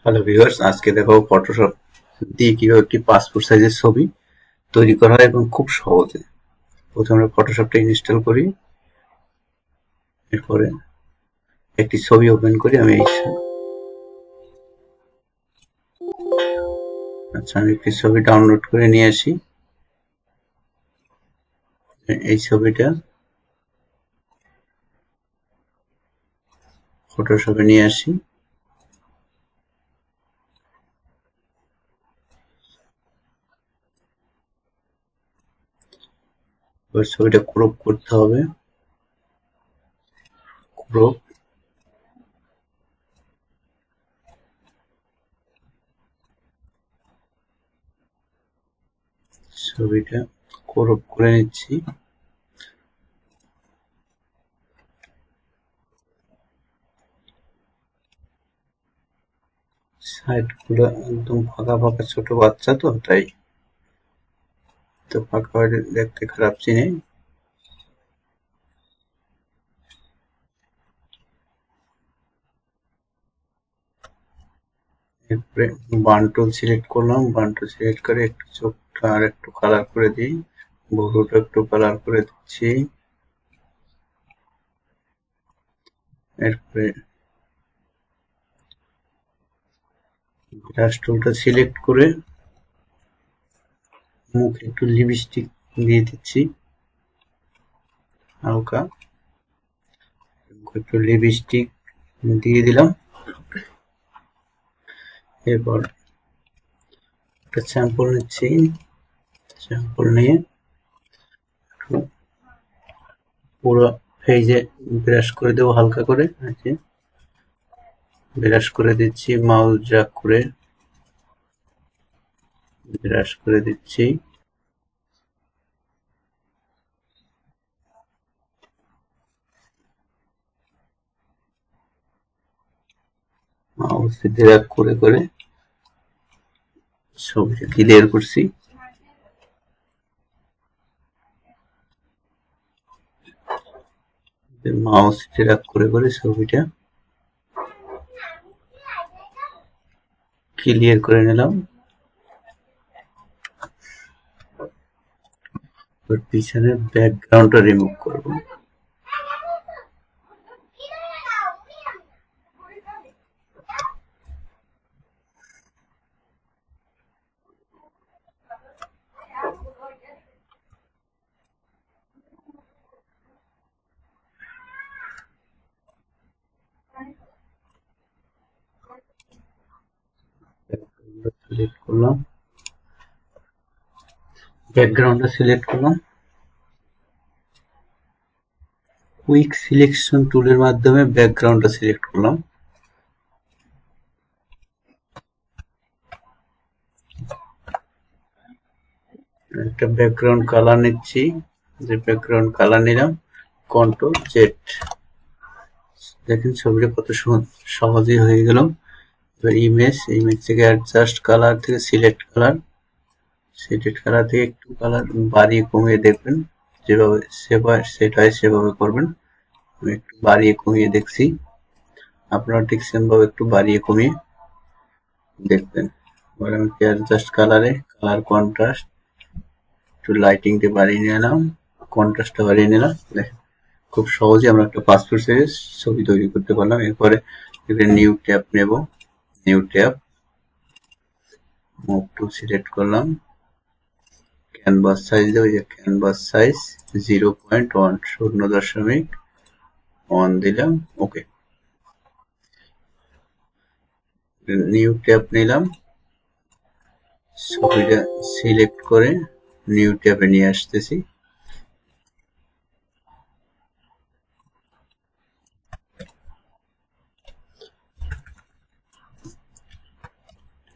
Hello viewers, আজকে দেখো Photoshop দিয়ে কিভাবে একটি পাসপোর্ট সাইজের ছবি তৈরি করা হয় এবং খুব সহজে। প্রথমে আমরা ফটোশপটা ইনস্টল করি, এরপরে একটি ছবি ওপেন করি। আমি একটি ছবি ডাউনলোড করে নিয়ে আসি। এই ছবিটা ফটোশপে নিয়ে আসি। এবার ছবিটা ক্রপ করতে হবে। ক্রপ, ছবিটা ক্রপ করে নিচ্ছি। সাইডগুলো একদম ফাঁকা ফাঁকা, ছোট বাচ্চা তো তাই তো ফাঁকা হলে দেখতে খারাপ চিনে। এরপরে বার্ন টুল সিলেক্ট করলাম। বার্ন টুল সিলেক্ট করে একটু চোখটা আর একটু কালার করে দিই। ভুরুটা একটু কালার করে দিচ্ছি। এরপরে ব্রাশ টুলটা সিলেক্ট করে মুখে একটু লিপস্টিক দিয়ে দিচ্ছি হালকা। একটু লিপস্টিক দিয়ে দিলাম। এরপর একটা স্যাম্পল নিচ্ছি। স্যাম্পল নিয়ে পুরো ফেজে ব্রাশ করে দেবো হালকা করে। ব্রাশ করে দিচ্ছি, মাউস ড্র্যাগ করে ব্রাশ করে দিচ্ছি। মাউস ড্র্যাগ করে করে ছবিটা ক্লিয়ার করছি। মাউস ড্র্যাগ করে করে ছবিটা ক্লিয়ার করে নিলাম। এবার পিছনের ব্যাকগ্রাউন্ডটা রিমুভ করব। সিলেক্ট করলাম, ব্যাকগ্রাউন্ডটা সিলেক্ট করলাম। কুইক সিলেকশন টুলের মাধ্যমে ব্যাকগ্রাউন্ডটা সিলেক্ট করলাম। একটা ব্যাকগ্রাউন্ড কালার নিচ্ছি। যে ব্যাকগ্রাউন্ড কালার নিলাম, কন্ট্রোল জেড। দেখেন ছবিটা কত সহজেই হয়ে গেল। এবার ইমেজ থেকে অ্যাডজাস্ট কালার থেকে সিলেক্ট কালার থেকে একটু কালার বাড়িয়ে কমিয়ে দেখবেন। যেভাবে সেট হয় সেভাবে করবেন। আমি একটু বাড়িয়ে কমিয়ে দেখছি, আপনারা ঠিক সেমভাবে একটু বাড়িয়ে কমিয়ে দেখবেন। এবার আমি অ্যাডজাস্ট কালারে কালার কন্ট্রাস্ট একটু লাইটিং দিয়ে বাড়িয়ে নিলাম, কন্ট্রাস্টটা বাড়িয়ে নিলাম। খুব সহজে আমরা একটা পাসপোর্ট সাইজ ছবি তৈরি করতে পারলাম। এরপরে নিউ ট্যাব নেব। New tab, move to select করলাম। ক্যানভাস সাইজ দেবো, যে ক্যানভাস সাইজ 0.1 0.1 দিলাম। ওকে, নিউ ট্যাব নিলাম। ছবিটা সিলেক্ট করে নিউ ট্যাবে নিয়ে আসতেছি।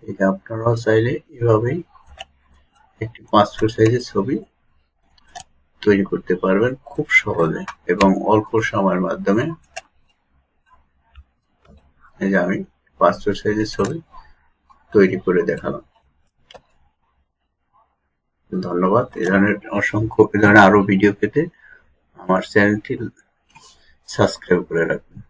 এটা আপনারাও চাইলে এভাবেই একটি পাসপোর্ট সাইজের ছবি তৈরি করতে পারবেন খুব সহজে এবং অল্প সময়ের মাধ্যমে। এই যে আমি পাসপোর্ট সাইজের ছবি তৈরি করে দেখালাম। ধন্যবাদ। এ ধরনের আরো ভিডিও পেতে আমার চ্যানেলটি সাবস্ক্রাইব করে রাখবেন।